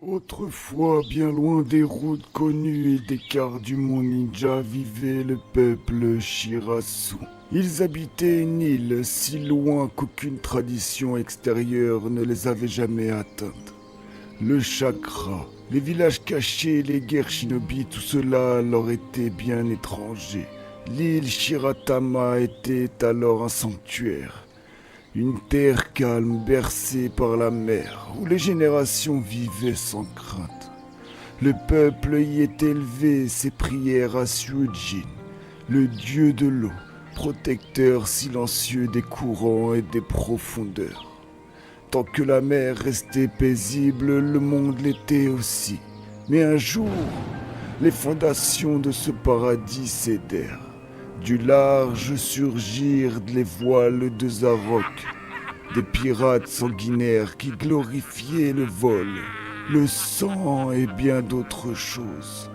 Autrefois, bien loin des routes connues et des quarts du monde ninja, vivait le peuple Shirasu. Ils habitaient une île si loin qu'aucune tradition extérieure ne les avait jamais atteintes. Le chakra, les villages cachés, les guerres shinobi, tout cela leur était bien étranger. L'île Shiratama était alors un sanctuaire. Une terre calme bercée par la mer, où les générations vivaient sans crainte. Le peuple y était élevé ses prières à Suijin, le dieu de l'eau, protecteur silencieux des courants et des profondeurs. Tant que la mer restait paisible, le monde l'était aussi. Mais un jour, les fondations de ce paradis cédèrent. Du large surgirent les voiles de Zarok, des pirates sanguinaires qui glorifiaient le vol, le sang et bien d'autres choses.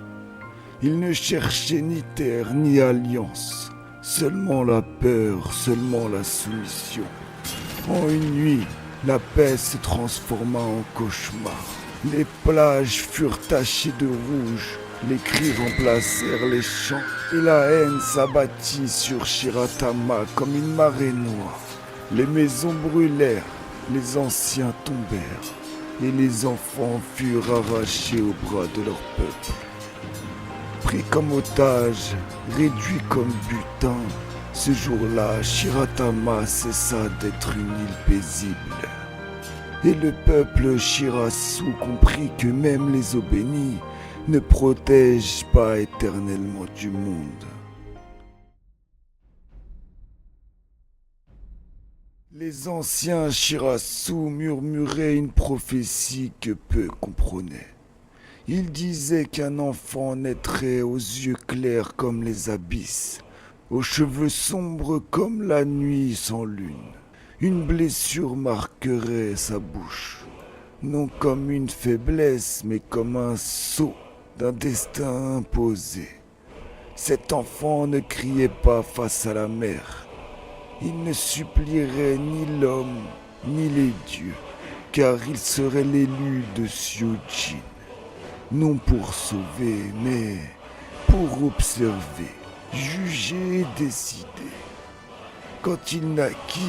Ils ne cherchaient ni terre ni alliance, seulement la peur, seulement la soumission. En une nuit, la paix se transforma en cauchemar. Les plages furent tachées de rouge, les cris remplacèrent les chants, et la haine s'abattit sur Shiratama comme une marée noire. Les maisons brûlèrent, les anciens tombèrent, et les enfants furent arrachés aux bras de leur peuple. Pris comme otage, réduit comme butin, ce jour-là, Shiratama cessa d'être une île paisible. Et le peuple Shirasu comprit que même les eaux bénies ne protègent pas éternellement du monde. Les anciens Shirasu murmuraient une prophétie que peu comprenaient. Ils disaient qu'un enfant naîtrait aux yeux clairs comme les abysses, aux cheveux sombres comme la nuit sans lune. Une blessure marquerait sa bouche, non comme une faiblesse, mais comme un sceau d'un destin imposé. Cet enfant ne criait pas face à la mer. Il ne supplierait ni l'homme, ni les dieux, car il serait l'élu de Suijin. Non pour sauver, mais pour observer, juger et décider. Quand il naquit,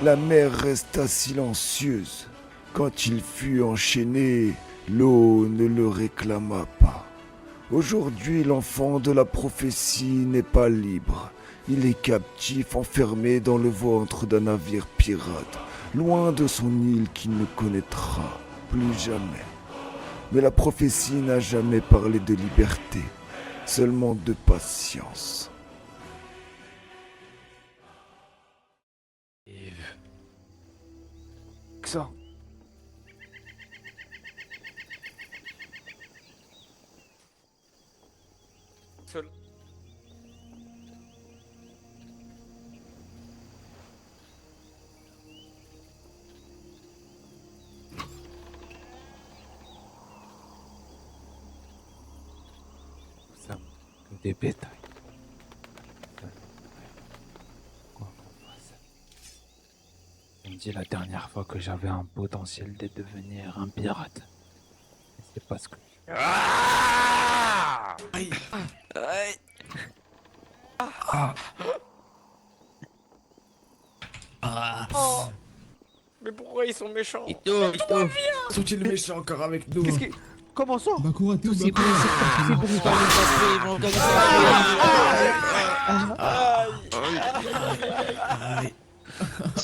la mer resta silencieuse. Quand il fut enchaîné, l'eau ne le réclama pas. Aujourd'hui, l'enfant de la prophétie n'est pas libre. Il est captif, enfermé dans le ventre d'un navire pirate, loin de son île qu'il ne connaîtra plus jamais. Mais la prophétie n'a jamais parlé de liberté, seulement de patience. Yves. Que ça. Seul. Nous sommes que des bétails. Quoi qu'on fasse. On me dit la dernière fois que j'avais un potentiel de devenir un pirate. Et c'est pas ce que... Aïe. Oh. Mais pourquoi ils sont méchants? Ito, sont-ils méchants encore avec nous? Qu'est-ce que... Comment ça? Bakura, tout C'est bon, c'est bon, c'est bon.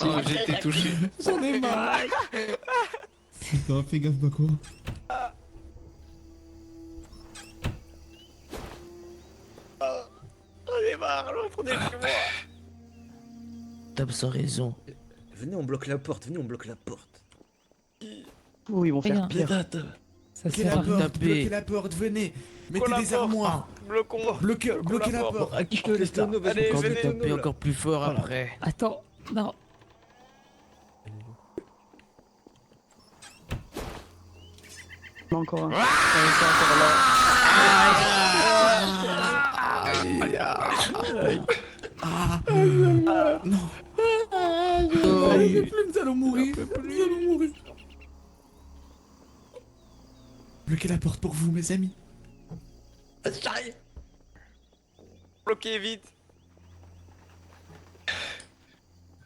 Oh, j'ai été touché. J'en ai marre. Putain, fais gaffe, Bakura. J'en ai marre, l'autre est chez moi. T'as sans raison. Venez, on bloque la porte, venez, on bloque la porte. Oh, ils vont faire Regarde, pire. regarde. Ça Bloquez sert la à rien. porte, taper. bloquez la porte, venez. Mettez des armoires. Bloquons. Bloquez la porte. porte. À qui te laisse là? Laisse-le-nous, vas-y, Allez, Encore de venez, taper nous, encore plus fort Voilà. après. Attends, non. Il y en a encore un. Nous allons mourir. Nous allons mourir. Bloquez la porte pour vous, mes amis. Vas-y, j'arrive. Bloquez vite.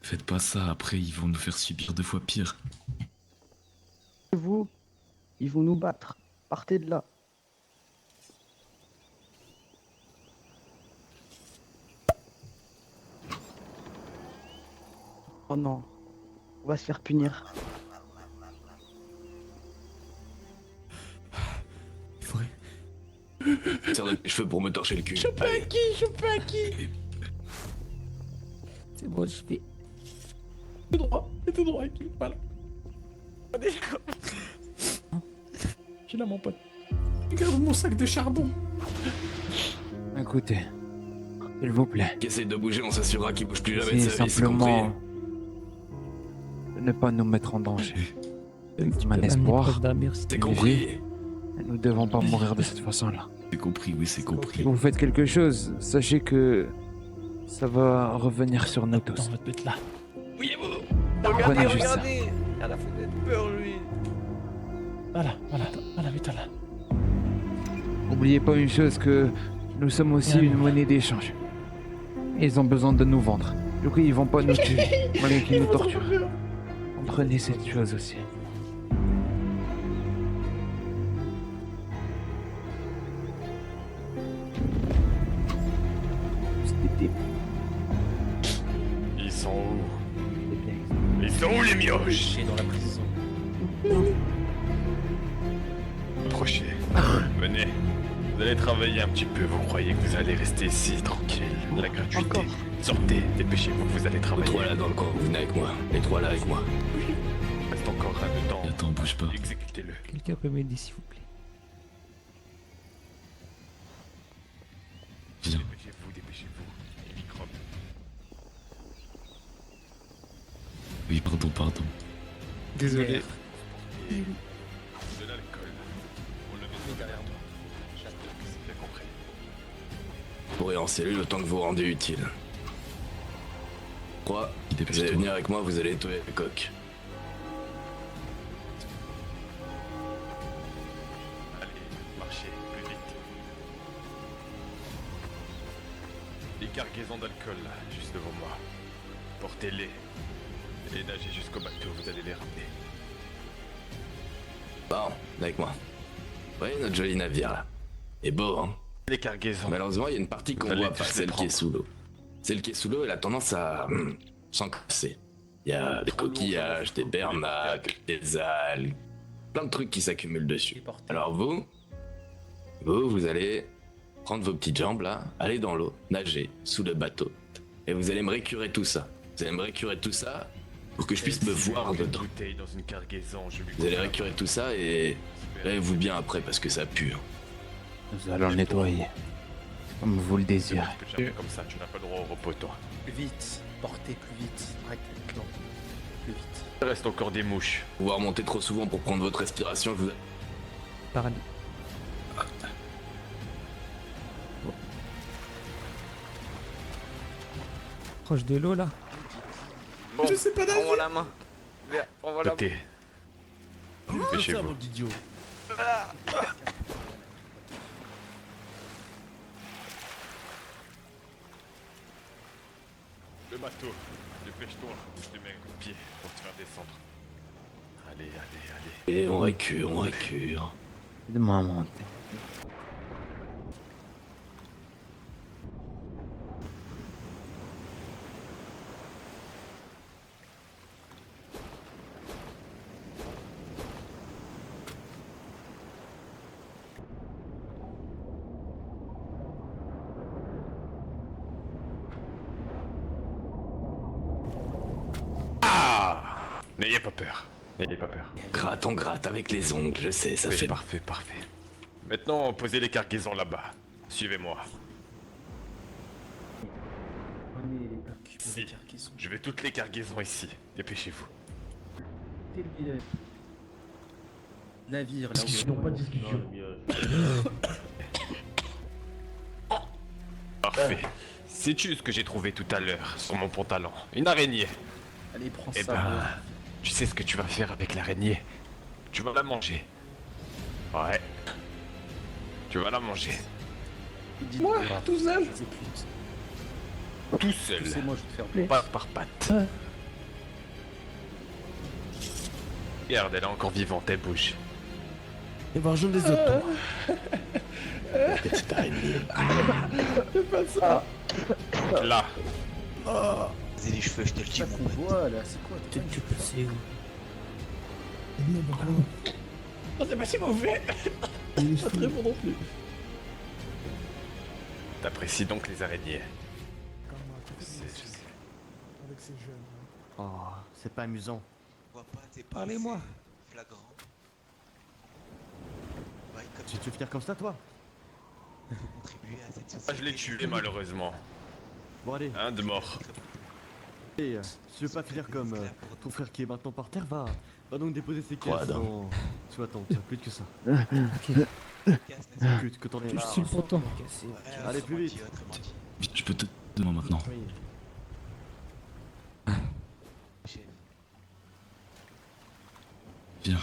Faites pas ça, après ils vont nous faire subir 2 fois pire. Vous, ils vont nous battre. Partez de là. Oh non. On va se faire punir. Il faudrait... Serre de tes cheveux pour me torcher le cul. Je peux à qui C'est bon, je fais. Tout droit, Aki, voilà. J'ai là mon pote. Regarde mon sac de charbon. Écoutez, s'il vous plaît, Qui essaye de bouger, on s'assurera qu'il bouge plus jamais de essayez sa vie, c'est compris. simplement de ne pas nous mettre en danger. Tu Un peux espoir. m'amener proche d'un mur, s'il te C'est plaît. compris. Nous ne devons pas mourir de cette façon-là. C'est compris, oui, c'est compris. Si vous faites quelque chose, sachez que ça va revenir sur nous tous. Attends, on va te mettre là. Prenez juste ça. À la fenêtre, peur lui. Voilà, mets-toi là. N'oubliez pas une chose, que nous sommes aussi une monnaie d'échange. Ils ont besoin de nous vendre. Du coup, ils vont pas nous tuer, malgré qu'ils nous torturent. Comprenez cette chose aussi. C'était Ils sont où? bien. Ils sont où les mioches? J'ai dans la prison. Approchez. Venez. Vous allez travailler un petit peu, vous croyez que vous allez rester ici, tranquille. La gratuité. Encore. Sortez, dépêchez-vous, vous allez Les travailler. 3 là dans le camp, vous venez avec moi. Les 3 là avec moi. Reste encore un dedans. Attends, bouge pas. Exécutez-le. Quelqu'un peut m'aider, s'il vous plaît. Viens. Dépêchez-vous, dépêchez-vous. Les microbes. Oui, pardon. Désolé. Et de l'alcool. On le met derrière moi. J'espère que c'est bien compris. Vous pourrez en cellule le temps que vous vous rendez utile. 3. Vous allez venir avec moi, vous allez nettoyer le coq. Allez, marchez, plus vite. Les cargaisons d'alcool, là, juste devant moi. Portez-les. Et nagez jusqu'au bateau, vous allez les ramener. Bon, avec moi. Vous voyez notre joli navire là. Il est beau, hein. Les cargaisons. Malheureusement, il y a une partie qu'on Vous allez voit pas, tous les celle qui est prendre. sous l'eau. Celle qui est sous l'eau, elle a tendance à s'encasser. Il y a des coquillages, des bernacs, des algues, plein de trucs qui s'accumulent dessus. Alors vous allez prendre vos petites jambes là, aller dans l'eau, nager sous le bateau. Et vous allez me récurer tout ça. Vous allez me récurer tout ça pour que je puisse me voir dedans. Bouteille dans une cargaison, je lui Vous allez récurer tout ça et lavez-vous bien après parce que ça pue. Nous allons le nettoyer, comme vous le désirez. Jamais comme ça, tu n'as pas le droit au repos, toi. Plus vite. Portez plus vite. Arrête le clan. Plus vite. Il reste encore des mouches. Pouvoir monter trop souvent pour prendre votre respiration, je vous... Paradis. Proche de l'eau, là. Bon, Je sais pas nager. prends-moi la main. Viens, prends-moi la main. Ça, Dépêchez-vous. mon idiot. Le bateau, dépêche-toi. Je te mets un coup de pied pour te faire descendre. Allez, allez, allez. Et on récure. Aide-moi à monter. N'ayez pas peur. N'ayez pas peur. Gratte, on gratte avec les ongles, je sais, ça fait... Parfait, parfait. Maintenant, posez les cargaisons là-bas. Suivez-moi. Si. Je vais toutes les cargaisons ici. Dépêchez-vous. Navire, là où Parfait. Sais-tu ce que j'ai trouvé tout à l'heure sur mon pantalon? Une araignée. Allez, prends Eh ça. ben, tu sais ce que tu vas faire avec l'araignée? Tu vas la manger. Ouais, Tu vas la manger. Moi, tout seul. Tout seul. C'est moi, je vais te faire plaisir. Patte par patte. Regarde, elle est encore vivante, elle bouge. Et voir jaune des autres. Petite araignée. Là. Vas-y les cheveux, je te le dis, mon pote. Voilà, c'est quoi? Tu peux c'est où? Oh, c'est pas si mauvais. Pas très bon non plus. T'apprécies donc les araignées. Je sais. Avec ces jeunes. Oh, c'est pas amusant. Parlez-moi. Flagrant. Ouais, comme tu veux finir comme ça, toi? Contribuer à cette société. Ah, je l'ai tué malheureusement. Bon, allez. Un de mort. Et si tu veux pas finir comme ton frère qui est maintenant par terre, va donc déposer ses Quoi, caisses donc dans... Tu vois, attends, tu as plus de que ça. Que t'en es Je suis le poteau. Allez, plus vite. Je peux te demander maintenant. Viens.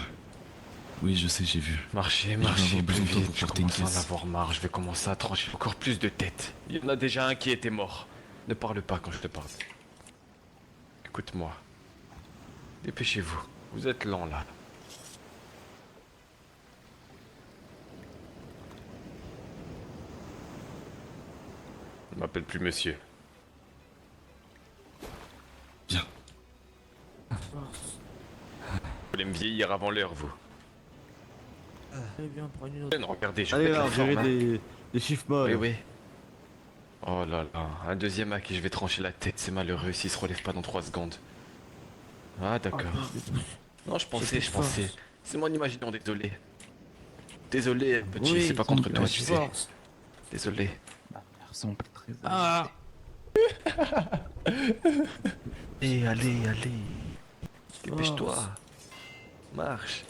Oui, je sais, j'ai vu. Marchez, vais marchez avoir plus besoin de toi vite, pour je porter une commence à en caisse. avoir marre, je vais commencer à trancher encore plus de têtes. Il y en a déjà un qui était mort. Ne parle pas quand je te parle. Écoute-moi. Dépêchez-vous, vous êtes lent là. Je m'appelle plus monsieur. Viens. Vous voulez me vieillir avant l'heure, vous. Viens, prends une autre. Regardez, je Allez, pète là, la forme, gérer hein. des chiffres Oui, molles. oui. Oh là là, un deuxième à qui je vais trancher la tête, c'est malheureux s'il se relève pas dans 3 secondes. Ah d'accord. Non, je pensais. C'est mon imagination, désolé. Désolé, petit, Oui, c'est pas contre toi, la tu sais. force. Désolé. Ma mère semble très Ah. Allez. Dépêche-toi. Marche.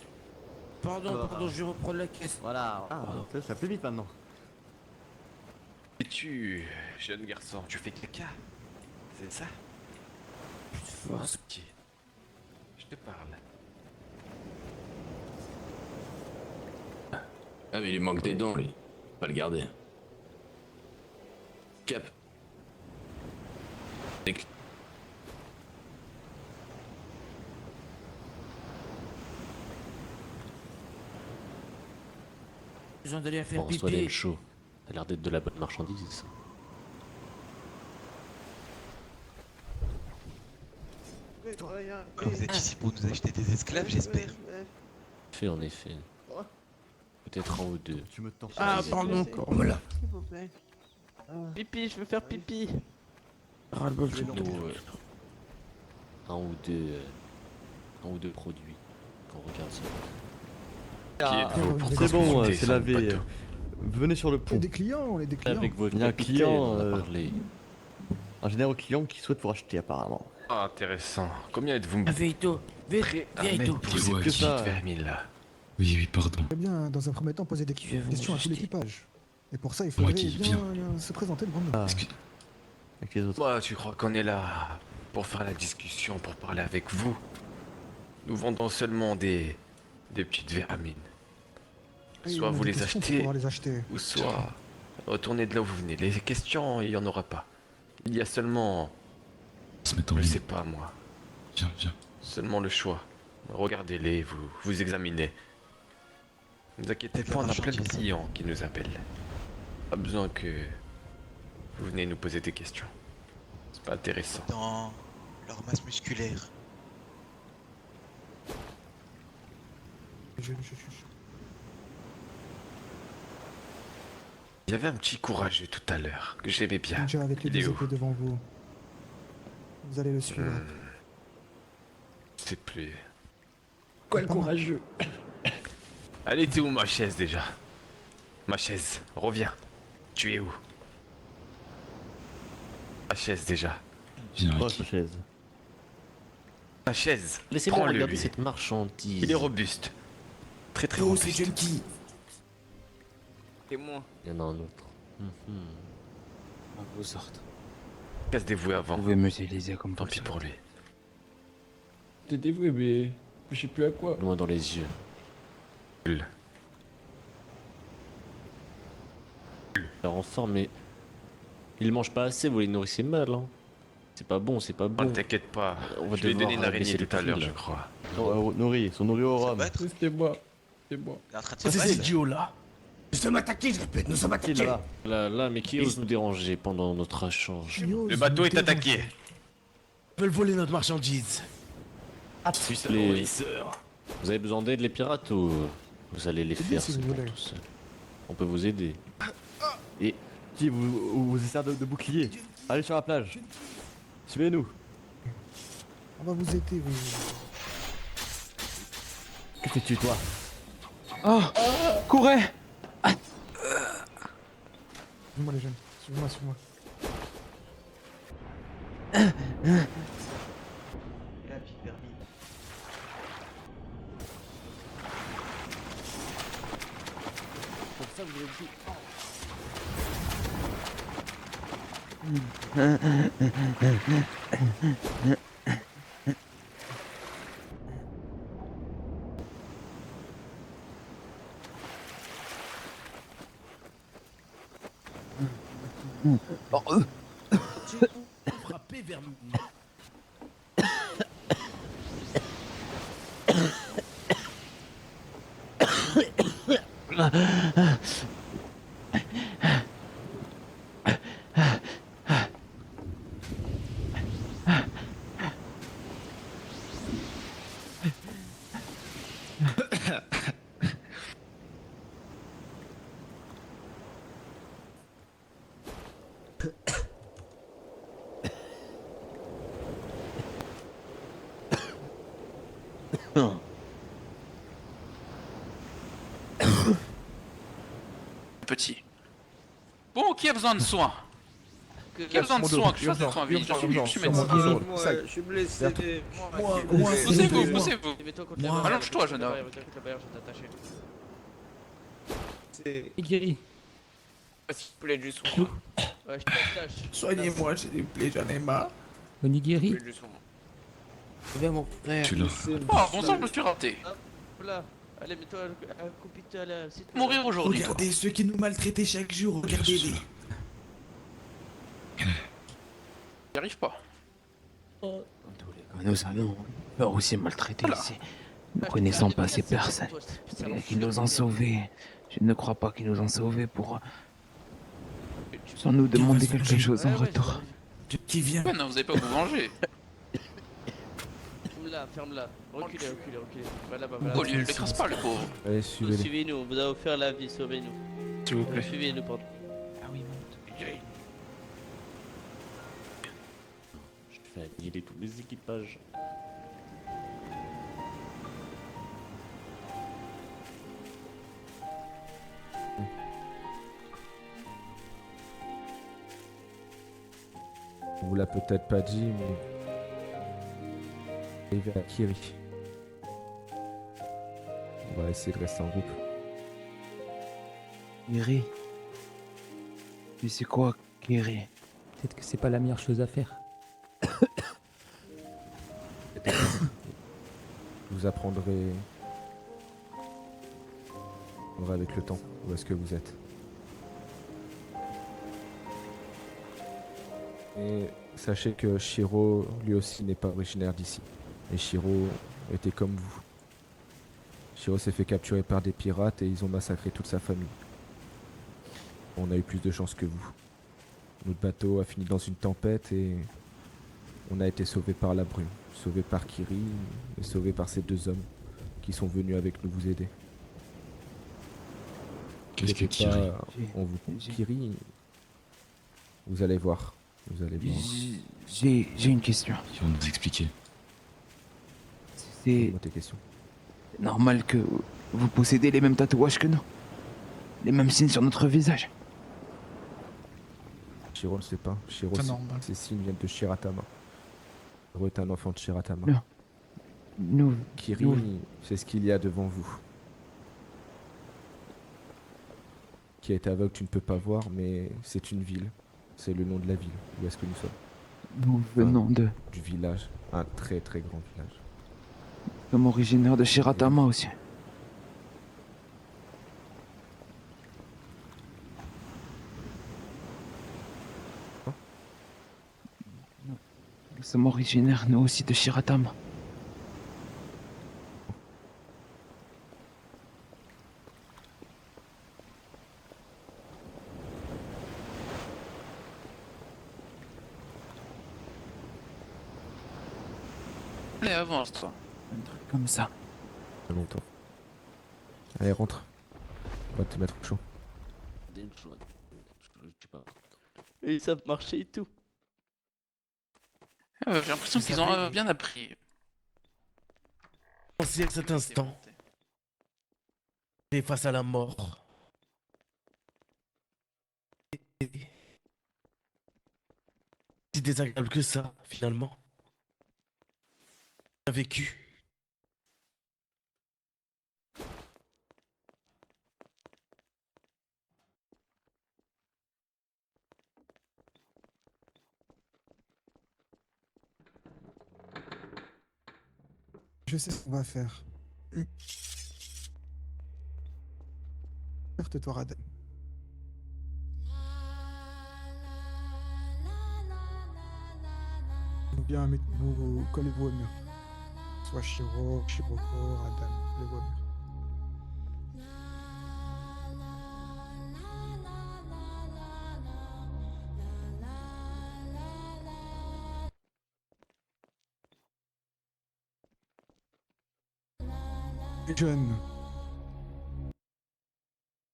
Pardon, je vais reprendre la caisse. Voilà. Ah, ça va plus vite maintenant. Et tu, jeune garçon, tu fais caca? C'est ça? Force. Petit. Je te parle. Ah, mais il lui manque des dents, lui. Pas le garder. Cap. Déc- Besoin d'aller faire Pense-toi pipi. d'être chaud. T'as l'air d'être de la bonne marchandise. Vous êtes ici pour nous acheter des esclaves, j'espère. Fait en effet. Peut-être un ou deux. Tu me tends. Ah, pardon. Voilà. Pipi, je veux faire pipi. Ras-le-bol, Surtout un ou deux produits qu'on regarde ça. Qui êtes-vous pour C'est bon, consulter c'est sur le lavé. bateau? Venez sur le On est pont. des clients, on est des clients. Avec votre Il y a un capitaine, client, on a parlé. Un généreux client qui souhaite vous racheter apparemment. Ah, intéressant. Combien êtes-vous Ah, Vito. prêt à Viens, mettre Ito. pour Dis-moi, ces dis. petites ça. vermines là? Oui, pardon. J'aimerais bien, dans un premier temps, poser des Je vais vous questions à tout acheter. l'équipage. Et pour ça, il Moi faudrait qui bien viens. se présenter devant nous. Ah, Excuse- avec les autres. Toi, tu crois qu'on est là pour faire la discussion, pour parler avec vous? Nous vendons seulement des petites vermines. Et Soit on a vous des les questions pour achetez, pouvoir les acheter. ou soit retournez de là où vous venez. Les questions, il n'y en aura pas. Il y a seulement, Se mettre en je ligne. sais pas moi, Viens. seulement le choix. Regardez-les, vous examinez. Ne vous inquiétez pas, on a plein de clients qui nous appellent. Pas besoin que vous venez nous poser des questions. C'est pas intéressant. Dans leur masse musculaire. Je- Il y avait un petit courageux tout à l'heure, que j'aimais bien. Déjà avec les Il est deux où? épées devant vous. Vous allez le suivre. C'est plus... Quoi le courageux? Elle était où ma chaise déjà? Ma chaise, reviens. Tu es où? Ma chaise déjà. Viens, Oh, Aki. sa chaise. Ma chaise. Laissez-moi Prends-le, regarder lui. cette marchandise. Il est robuste. Très très Oh, robuste. c'est Junkie. Et moi? Il y en a un autre. À vos ordres. Qu'à se dévouer Vous avant. pouvez m'utiliser comme Tant vous le pis pour lui. T'es dévoué, mais je sais plus à quoi. Loin dans les yeux. faire en sorte, mais ils mangent pas assez, vous les nourrissez mal. Hein. C'est pas bon, c'est pas Oh, bon. ne t'inquiète pas. On va Je lui ai donné une devoir araignée baisser les tout à l'heure, prix, je là. crois. Nourris, ils sont nourris au rhum. C'est moi. C'est moi. C'est ces idiots là. Nous sommes attaqués, je répète, nous sommes Qui attaqués. là Là, mais qui ose nous déranger pendant notre échange? Le bateau est attaqué. Ils veulent voler notre marchandise. Les- Vous avez besoin d'aide les pirates ou vous allez les faire si vous c'est bon, voulez. tout seul. On peut vous aider. Et Qui vous essayez de bouclier. Allez sur la plage. Suivez-nous. On va vous aider, oui. Que fais-tu toi? Oh, courez! Suivez-moi les jeunes. Suivez-moi, suivez-moi. Pour ça vous avez dit. Frappez vers nous. Petit. Bon, qui a besoin de soins? Qui a besoin de soins que je fasse des soins vides? Je suis médecin. Je suis blessé. Moi, Poussez-vous, poussez-vous. Allonge-toi, jeune homme. Il guérit. S'il vous plaît, du soin. Soignez-moi, j'ai des plaies, j'en ai marre. Onigiri. Du soin. Viens mon frère. Oh, bon sang, je me suis raté. Là. Allez, mets-toi un coup de pied à la... Mourir aujourd'hui, toi. Regardez ceux qui nous maltraitaient chaque jour, regardez-les. J'y arrive pas. Nous allons eux aussi maltraiter ici. Nous connaissons pas ces personnes. Qui nous ont sauvés. Je ne crois pas qu'ils nous ont sauvés pour... sans nous demander quelque chose en retour. Qui vient? Ouais, non, vous avez pas à vous venger. Ferme-la, ferme-la. Reculez. Va là-bas, Oh, lui, ne l'écrase pas, le pauvre. Allez, suivez-les. Suivez-nous, on vous a offert la vie, sauvez-nous. S'il vous plaît. Suivez-nous, pardon. je fais annihiler tous les équipages. On vous l'a peut-être pas dit, mais... Arrivé à Kiri. On va essayer de rester en groupe. Kiri. Tu sais quoi, Kiri? Peut-être que c'est pas la meilleure chose à faire. Vous apprendrez... avec le temps où est-ce que vous êtes. Et sachez que Shiro, lui aussi, n'est pas originaire d'ici. Et Shiro était comme vous. Shiro s'est fait capturer par des pirates et ils ont massacré toute sa famille. On a eu plus de chance que vous. Notre bateau a fini dans une tempête et on a été sauvé par la brume, sauvé par Kiri et sauvé par ces deux hommes qui sont venus avec nous vous aider. Qu'est-ce que N'hésitez pas, Kiri on vous... Kiri, vous allez voir. Vous allez voir. J'ai une question. Ils vont nous expliquer. C'est Pose-moi tes questions. normal que vous possédez les mêmes tatouages que nous? Les mêmes signes sur notre visage? Shiro ne sait pas. Shiro, C'est normal. ces signes viennent de Shiratama. Shiro est un enfant de Shiratama. Non. Nous... Kiri, nous- c'est ce qu'il y a devant vous. Qui est aveugle, tu ne peux pas voir, mais c'est une ville. C'est le nom de la ville. Où est-ce que nous sommes? Nous venons de... Du village. Un très très grand village. Nous sommes originaires de Shiratama aussi. sommes originaires, nous aussi, de Shiratam. Allez, avance, toi. Un truc comme ça. Pas longtemps. Allez, rentre. On va te mettre au chaud. Et ils savent marcher et tout. J'ai l'impression qu'ils ont bien appris. Pensez à cet instant. Et face à la mort. Si désagréable que ça, finalement. Bien vécu. Je sais ce qu'on va faire. Alerte-toi, Raden. Bien, mettez-vous, collez-vous au mur. Soit Shiro, Shiroko, Radan, collez-vous au mur. Les jeunes,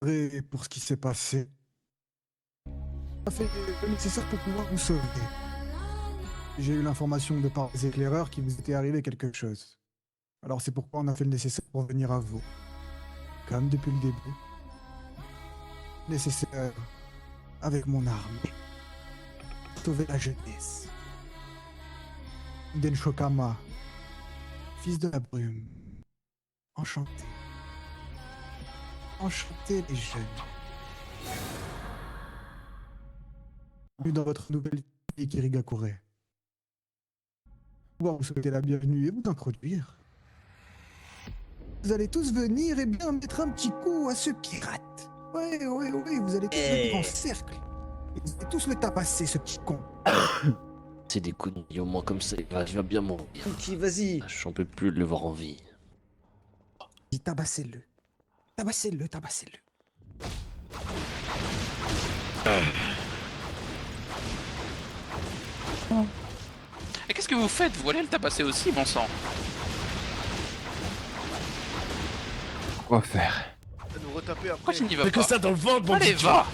et pour ce qui s'est passé, on a fait le nécessaire pour pouvoir vous sauver. J'ai eu l'information de par les éclaireurs qu'il vous était arrivé quelque chose. Alors c'est pourquoi on a fait le nécessaire pour venir à vous. Comme depuis le début. Nécessaire avec mon armée. Sauver la jeunesse. Denshokama, fils de la brume. Enchanté. Enchanté les jeunes. Bienvenue dans votre nouvelle vie Kirigakure. Pouvoir vous souhaiter la bienvenue et vous introduire. Vous allez tous venir et bien mettre un petit coup à ce pirate. Ouais, vous allez tous venir en cercle. Et vous allez tous le tabasser, ce petit con. C'est des coups de nez, au moins comme ça, il va bien mourir. Ok, vas-y. J'en peux plus de le voir en vie. Dis tabassez-le. Tabassez-le. Et qu'est-ce que vous faites? Vous allez le tabasser aussi, bon sang. Quoi faire? Nous retaper après. Pourquoi tu n'y vas Fais pas? que ça dans le ventre, mon Allez, petit va.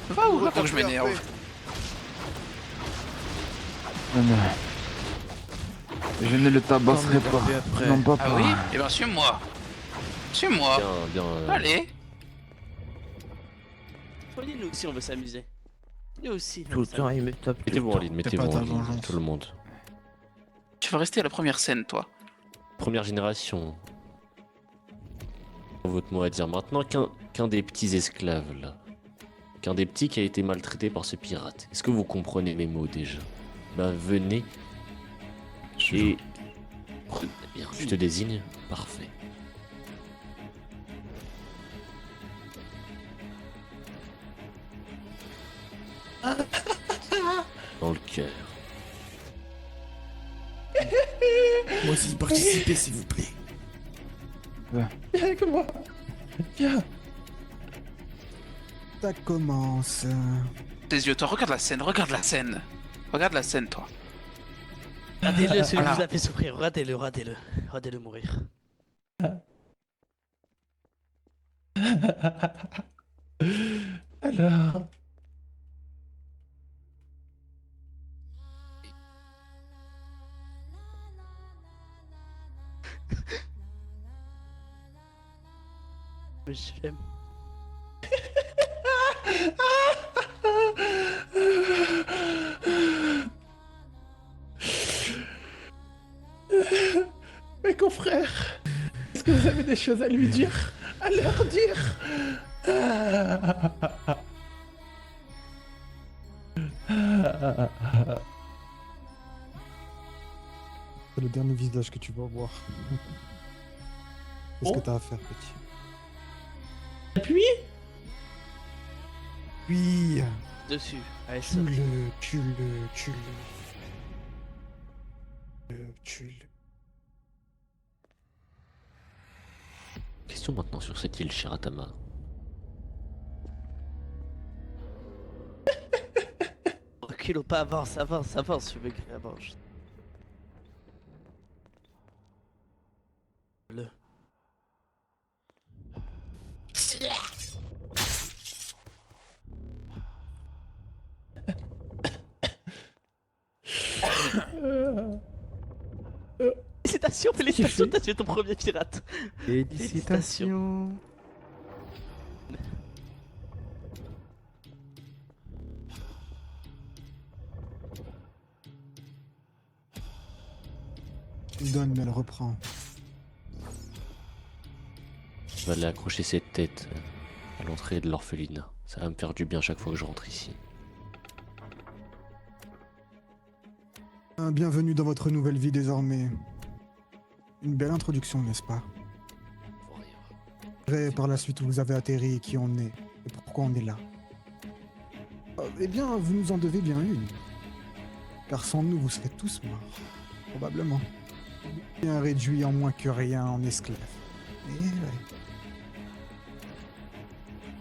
Va ou va pour que je m'énerve. Non. Je ne le tabasserai pas. Non, pas Ah oui? Eh ben, suis-moi. Suis-moi. Bien. Allez. Soyez nous aussi, on veut s'amuser. Nous aussi. Tout le temps, il me tape. Mettez-vous en ligne, tout le monde. Tu vas rester à la première scène, toi. Première génération. Votre mot à dire maintenant qu'un des petits esclaves là. Qu'un des petits qui a été maltraité par ce pirate. Est-ce que vous comprenez mes mots déjà? Bah venez. Et. Bien, je te désigne. Parfait. Dans le cœur. Moi aussi, participez s'il vous plaît. Viens avec moi. Viens. Ça commence. Tes yeux, toi, regarde la scène. Regarde la scène, toi. Regardez-le, celui Voilà. qui vous a fait souffrir. Regardez-le mourir. Alors. Je l'aime. Mes confrères, est-ce que vous avez des choses à lui dire? À leur dire? C'est le dernier visage que tu vas voir. Qu'est-ce que t'as à faire, petit? Puis? Oui. Dessus. Allez, Tue-le. tuez-le. Question maintenant sur cette île, Shiratama. Recule pas, avance, avance, avance, je veux que avance. Le. Félicitations, félicitations, t'as tué ton premier pirate. Félicitations. Donne, elle reprend. Je vais aller accrocher cette tête à l'entrée de l'orphelinat. Ça va me faire du bien chaque fois que je rentre ici. Bienvenue dans votre nouvelle vie désormais. Une belle introduction, n'est-ce pas? Par la suite où vous avez atterri et qui on est, et pourquoi on est là. Eh bien, vous nous en devez bien une. Car sans nous, vous serez tous morts. Probablement. Bien réduit en moins que rien en esclaves. Eh ouais.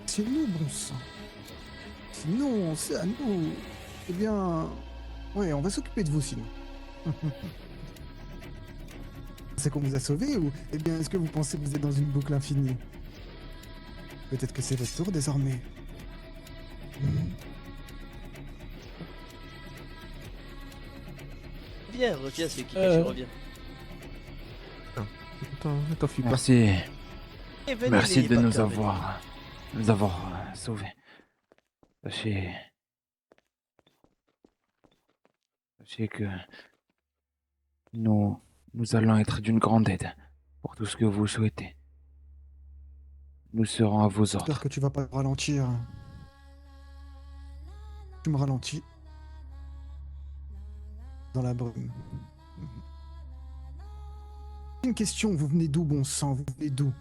C'est nous, bon sang. Sinon, c'est à nous. Eh bien... Ouais, on va s'occuper de vous sinon. C'est qu'on vous a sauvés ou... Eh bien, est-ce que vous pensez que vous êtes dans une boucle infinie? Peut-être que c'est votre tour désormais. Viens, reviens, c'est qui que tu reviens. T'en fais pas. Merci. Eh, venez, Merci n'ayez de pas nous peur, avoir sauvés. Sachez que nous allons être d'une grande aide pour tout ce que vous souhaitez. Nous serons à vos ordres. J'espère que tu vas pas ralentir. Tu me ralentis. Dans la brume. Une question, vous venez d'où, bon sang? Vous venez d'où?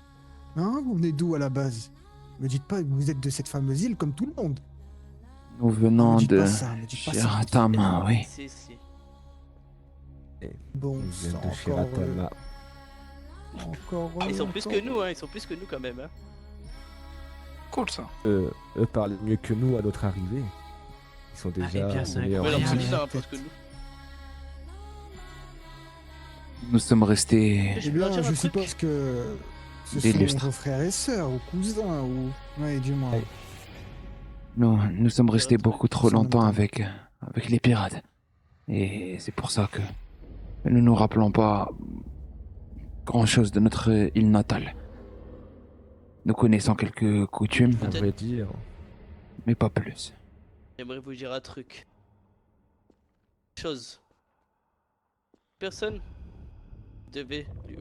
Hein? Vous venez d'où à la base? Me dites pas que vous êtes de cette fameuse île comme tout le monde. Nous venons me dites de pas ça, me dites pas ça. Shiratama, oui. Si, si. Bon Ils viennent sang, de encore... Shiratama. Ils sont plus que nous, hein, ils sont plus que nous quand même. Hein. Cool ça. Eux parlent mieux que nous à notre arrivée. Ils sont déjà bien sûr. meilleurs. Ouais, alors, rien. c'est bizarre, hein, parce que nous. Nous sommes restés Eh Je peux leur bien, dire je un truc suppose que ce Des sont lustres. vos frères et sœurs, ou cousins, ou... Ouais, dis-moi. nous sommes restés beaucoup trop Ça me longtemps donne. avec les pirates. Et c'est pour ça que nous ne nous rappelons pas grand-chose de notre île natale. Nous connaissons quelques coutumes, À vrai dire. mais pas plus. J'aimerais vous dire un truc. Chose. Personne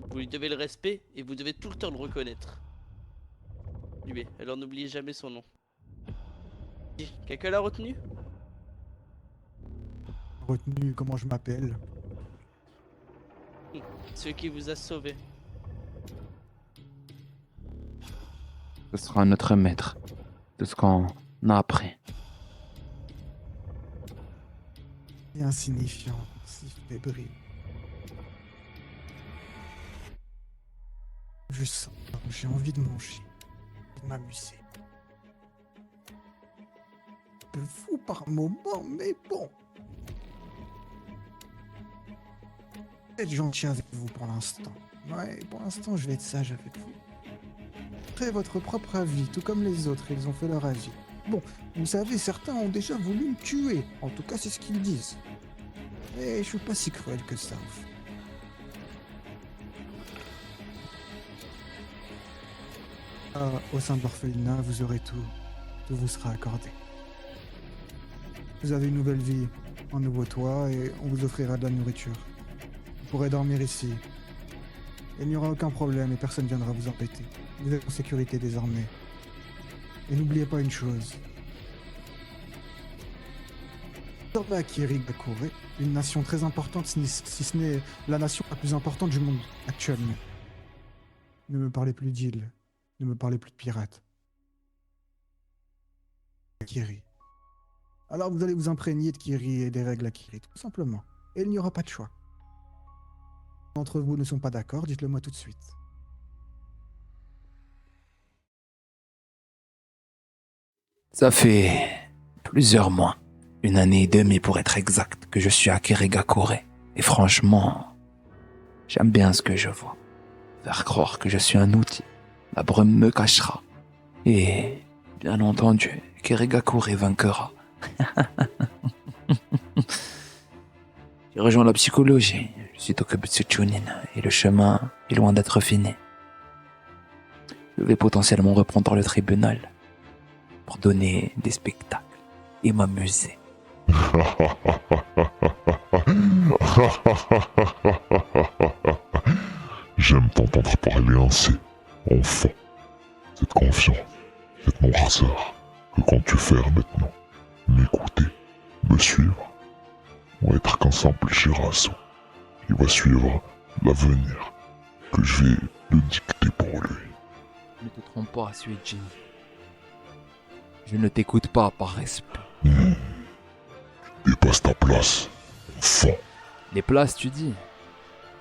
vous lui devez le respect et vous devez tout le temps le reconnaître. Lui, alors n'oubliez jamais son nom. Quelqu'un l'a retenu? Retenu, comment je m'appelle? Celui qui vous a sauvé. Ce sera notre maître de ce qu'on a appris. C'est insignifiant, si fébrile. Je sens, j'ai envie de manger, de m'amuser. Un peu fou par moment, mais bon. Être gentil avec vous pour l'instant. Ouais, pour l'instant, je vais être sage avec vous. Faites votre propre avis, tout comme les autres, ils ont fait leur avis. Bon, vous savez, certains ont déjà voulu me tuer. En tout cas, c'est ce qu'ils disent. Mais je suis pas si cruel que ça, au fait. Au sein de l'orphelinat, vous aurez tout. Tout vous sera accordé. Vous avez une nouvelle vie, un nouveau toit, et on vous offrira de la nourriture. Vous pourrez dormir ici. Il n'y aura aucun problème et personne ne viendra vous embêter. Vous êtes en sécurité désormais. Et n'oubliez pas une chose. Sorba Akiri Gakure, une nation très importante, si ce n'est la nation la plus importante du monde actuellement. Ne me parlez plus d'île. Ne me parlez plus de pirates. Akiri. Alors vous allez vous imprégner de Kiri et des règles Akiri, tout simplement. Et il n'y aura pas de choix. d'entre vous ne sont pas d'accord, dites-le moi tout de suite. Ça fait plusieurs mois, 1 année et demie pour être exact, que je suis à Kirigakure. Et franchement, j'aime bien ce que je vois. Faire croire que je suis un outil, la brume me cachera. Et, bien entendu, Kirigakure vaincra. J'ai rejoint la psychologie, je suis Tokubutsu Chunin, et le chemin est loin d'être fini. Je vais potentiellement reprendre le tribunal pour donner des spectacles et m'amuser. J'aime t'entendre parler ainsi, enfant. Cette confiance, cette noirceur, que comptes-tu faire maintenant? M'écouter, me suivre, ou être qu'un simple Shirasu qui va suivre l'avenir que je vais le dicter pour lui? Ne te trompe pas, Suijin. Je ne t'écoute pas par respect. Tu dépasses ta place, enfant. Les places, tu dis?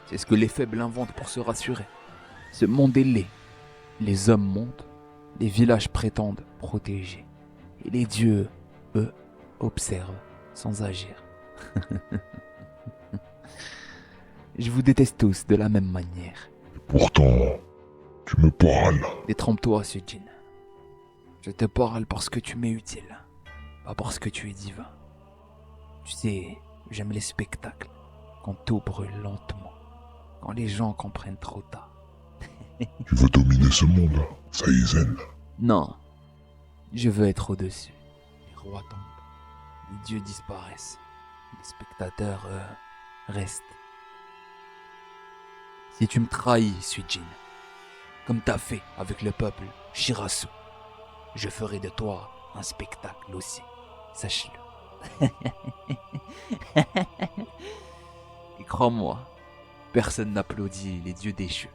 C'est ce que les faibles inventent pour se rassurer. Ce monde est laid. Les hommes montent, les villages prétendent protéger. Et les dieux, eux, observent sans agir. Je vous déteste tous de la même manière. Pourtant, tu me parles. Détrompe-toi, Suijin. Je te parle parce que tu m'es utile, pas parce que tu es divin. Tu sais, j'aime les spectacles, quand tout brûle lentement, quand les gens comprennent trop tard. Tu veux dominer ce monde, Saizen? Non, je veux être au-dessus. Les rois tombent, les dieux disparaissent, les spectateurs, restent. Si tu me trahis, Suijin, comme t'as fait avec le peuple Shirasu, je ferai de toi un spectacle aussi, sache-le. Et crois-moi, personne n'applaudit les dieux déchus.